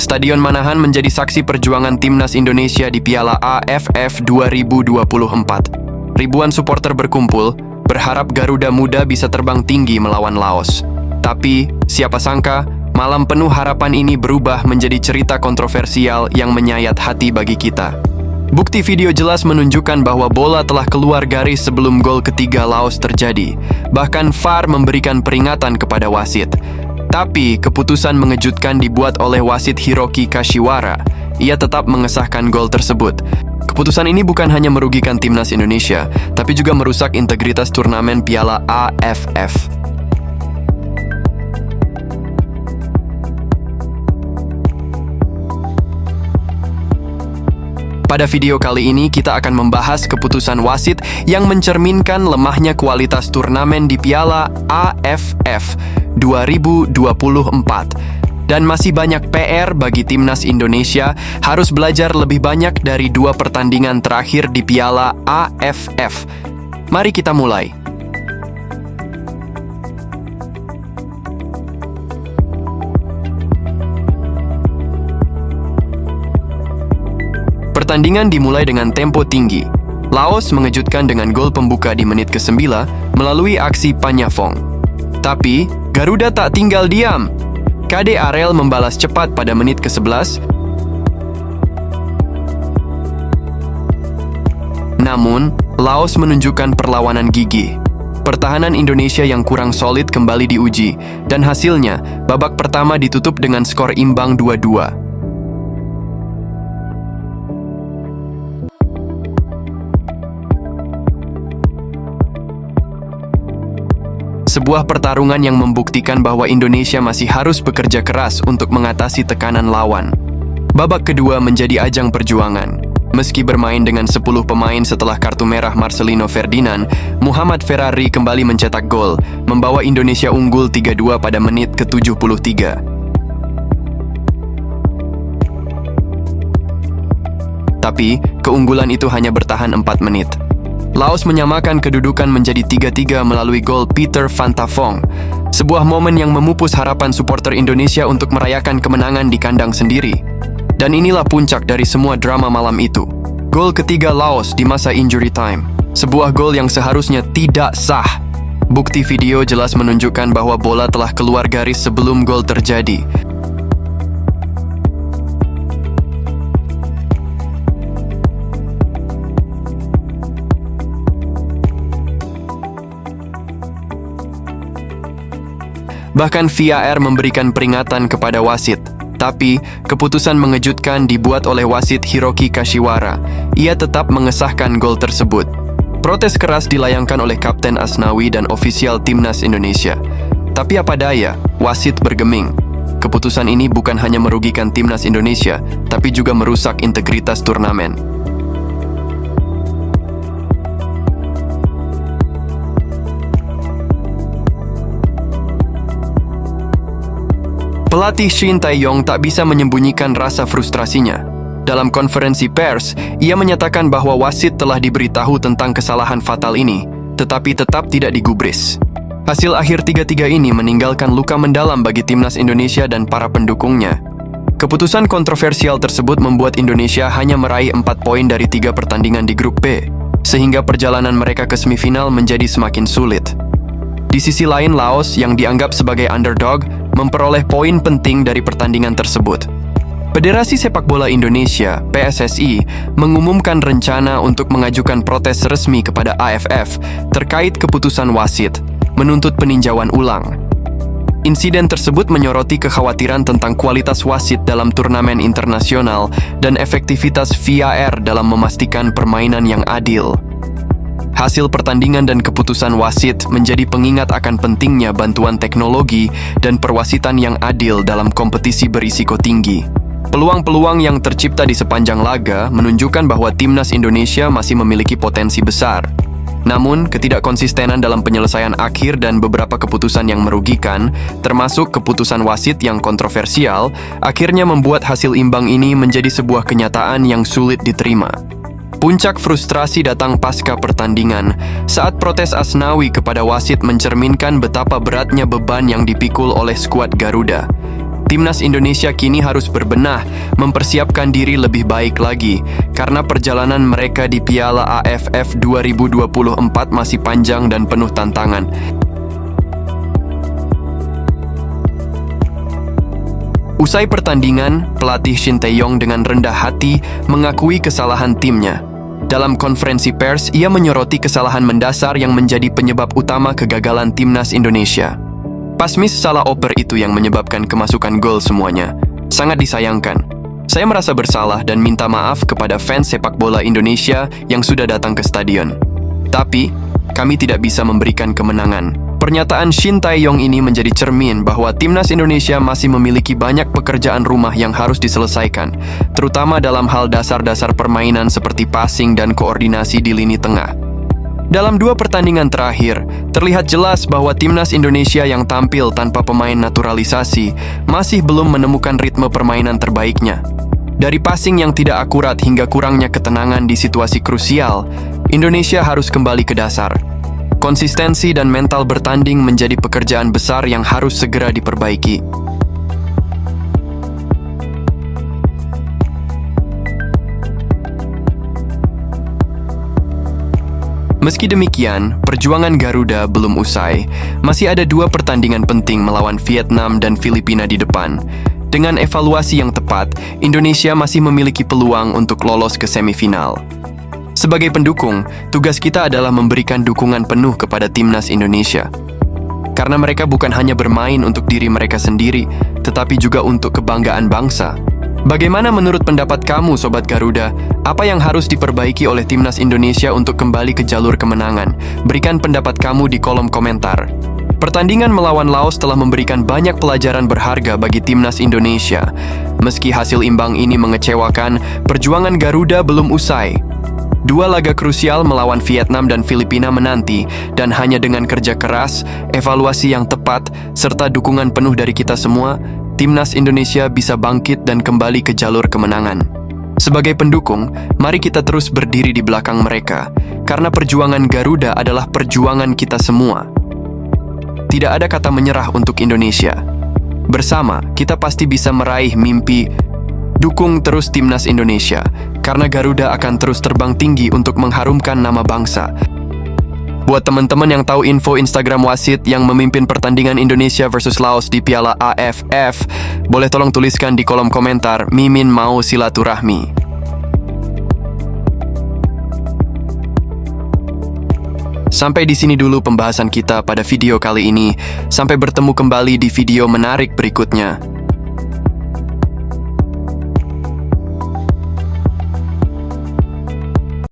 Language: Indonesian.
Stadion Manahan menjadi saksi perjuangan timnas Indonesia di Piala AFF 2024. Ribuan supporter berkumpul, berharap Garuda Muda bisa terbang tinggi melawan Laos. Tapi, siapa sangka, malam penuh harapan ini berubah menjadi cerita kontroversial yang menyayat hati bagi kita. Bukti video jelas menunjukkan bahwa bola telah keluar garis sebelum gol ketiga Laos terjadi. Bahkan VAR memberikan peringatan kepada wasit. Tapi, keputusan mengejutkan dibuat oleh wasit Hiroki Kashiwara. Ia tetap mengesahkan gol tersebut. Keputusan ini bukan hanya merugikan timnas Indonesia, tapi juga merusak integritas turnamen Piala AFF. Pada video kali ini, kita akan membahas keputusan wasit yang mencerminkan lemahnya kualitas turnamen di Piala AFF 2024. Dan masih banyak PR bagi timnas Indonesia, harus belajar lebih banyak dari 2 pertandingan terakhir di Piala AFF. Mari kita mulai. Pertandingan dimulai dengan tempo tinggi. Laos mengejutkan dengan gol pembuka di menit ke-9 melalui aksi Panyafong. Tapi, Garuda tak tinggal diam. KD Arel membalas cepat pada menit ke-11. Namun, Laos menunjukkan perlawanan gigih. Pertahanan Indonesia yang kurang solid kembali diuji, dan hasilnya, babak pertama ditutup dengan skor imbang 2-2. Sebuah pertarungan yang membuktikan bahwa Indonesia masih harus bekerja keras untuk mengatasi tekanan lawan. Babak kedua menjadi ajang perjuangan. Meski bermain dengan 10 pemain setelah kartu merah Marcelino Ferdinand, Muhammad Ferrari kembali mencetak gol, membawa Indonesia unggul 3-2 pada menit ke-73. Tapi, keunggulan itu hanya bertahan 4 menit. Laos menyamakan kedudukan menjadi 3-3 melalui gol Peter Van Tafong. Sebuah momen yang memupus harapan supporter Indonesia untuk merayakan kemenangan di kandang sendiri. Dan inilah puncak dari semua drama malam itu. Gol ketiga Laos di masa injury time. Sebuah gol yang seharusnya tidak sah. Bukti video jelas menunjukkan bahwa bola telah keluar garis sebelum gol terjadi. Bahkan VAR memberikan peringatan kepada wasit. Tapi, keputusan mengejutkan dibuat oleh wasit Hiroki Kashiwara. Ia tetap mengesahkan gol tersebut. Protes keras dilayangkan oleh Kapten Asnawi dan ofisial timnas Indonesia. Tapi apa daya, wasit bergeming. Keputusan ini bukan hanya merugikan timnas Indonesia, tapi juga merusak integritas turnamen. Pelatih Shin Tae-yong tak bisa menyembunyikan rasa frustrasinya. Dalam konferensi pers, ia menyatakan bahwa wasit telah diberitahu tentang kesalahan fatal ini, tetapi tetap tidak digubris. Hasil akhir 3-3 ini meninggalkan luka mendalam bagi timnas Indonesia dan para pendukungnya. Keputusan kontroversial tersebut membuat Indonesia hanya meraih 4 poin dari 3 pertandingan di grup B, sehingga perjalanan mereka ke semifinal menjadi semakin sulit. Di sisi lain, Laos yang dianggap sebagai underdog memperoleh poin penting dari pertandingan tersebut. Federasi Sepak Bola Indonesia, PSSI, mengumumkan rencana untuk mengajukan protes resmi kepada AFF terkait keputusan wasit, menuntut peninjauan ulang. Insiden tersebut menyoroti kekhawatiran tentang kualitas wasit dalam turnamen internasional dan efektivitas VAR dalam memastikan permainan yang adil. Hasil pertandingan dan keputusan wasit menjadi pengingat akan pentingnya bantuan teknologi dan perwasitan yang adil dalam kompetisi berisiko tinggi. Peluang-peluang yang tercipta di sepanjang laga menunjukkan bahwa timnas Indonesia masih memiliki potensi besar. Namun, ketidakkonsistenan dalam penyelesaian akhir dan beberapa keputusan yang merugikan, termasuk keputusan wasit yang kontroversial, akhirnya membuat hasil imbang ini menjadi sebuah kenyataan yang sulit diterima. Puncak frustrasi datang pasca pertandingan, saat protes Asnawi kepada wasit mencerminkan betapa beratnya beban yang dipikul oleh skuad Garuda. Timnas Indonesia kini harus berbenah, mempersiapkan diri lebih baik lagi, karena perjalanan mereka di Piala AFF 2024 masih panjang dan penuh tantangan. Usai pertandingan, pelatih Shin Tae-yong dengan rendah hati mengakui kesalahan timnya. Dalam konferensi pers, ia menyoroti kesalahan mendasar yang menjadi penyebab utama kegagalan Timnas Indonesia. Pas miss salah oper itu yang menyebabkan kemasukan gol semuanya. Sangat disayangkan. Saya merasa bersalah dan minta maaf kepada fans sepak bola Indonesia yang sudah datang ke stadion. Tapi, kami tidak bisa memberikan kemenangan. Pernyataan Shin Tae-yong ini menjadi cermin bahwa Timnas Indonesia masih memiliki banyak pekerjaan rumah yang harus diselesaikan, terutama dalam hal dasar-dasar permainan seperti passing dan koordinasi di lini tengah. Dalam 2 pertandingan terakhir, terlihat jelas bahwa Timnas Indonesia yang tampil tanpa pemain naturalisasi masih belum menemukan ritme permainan terbaiknya. Dari passing yang tidak akurat hingga kurangnya ketenangan di situasi krusial, Indonesia harus kembali ke dasar. Konsistensi dan mental bertanding menjadi pekerjaan besar yang harus segera diperbaiki. Meski demikian, perjuangan Garuda belum usai. Masih ada 2 pertandingan penting melawan Vietnam dan Filipina di depan. Dengan evaluasi yang tepat, Indonesia masih memiliki peluang untuk lolos ke semifinal. Sebagai pendukung, tugas kita adalah memberikan dukungan penuh kepada Timnas Indonesia. Karena mereka bukan hanya bermain untuk diri mereka sendiri, tetapi juga untuk kebanggaan bangsa. Bagaimana menurut pendapat kamu, Sobat Garuda? Apa yang harus diperbaiki oleh Timnas Indonesia untuk kembali ke jalur kemenangan? Berikan pendapat kamu di kolom komentar. Pertandingan melawan Laos telah memberikan banyak pelajaran berharga bagi Timnas Indonesia. Meski hasil imbang ini mengecewakan, perjuangan Garuda belum usai. 2 laga krusial melawan Vietnam dan Filipina menanti, dan hanya dengan kerja keras, evaluasi yang tepat, serta dukungan penuh dari kita semua, Timnas Indonesia bisa bangkit dan kembali ke jalur kemenangan. Sebagai pendukung, mari kita terus berdiri di belakang mereka, karena perjuangan Garuda adalah perjuangan kita semua. Tidak ada kata menyerah untuk Indonesia. Bersama, kita pasti bisa meraih mimpi. Dukung terus Timnas Indonesia, karena Garuda akan terus terbang tinggi untuk mengharumkan nama bangsa. Buat teman-teman yang tahu info Instagram wasit yang memimpin pertandingan Indonesia versus Laos di Piala AFF, boleh tolong tuliskan di kolom komentar, Mimin mau silaturahmi. Sampai di sini dulu pembahasan kita pada video kali ini. Sampai bertemu kembali di video menarik berikutnya.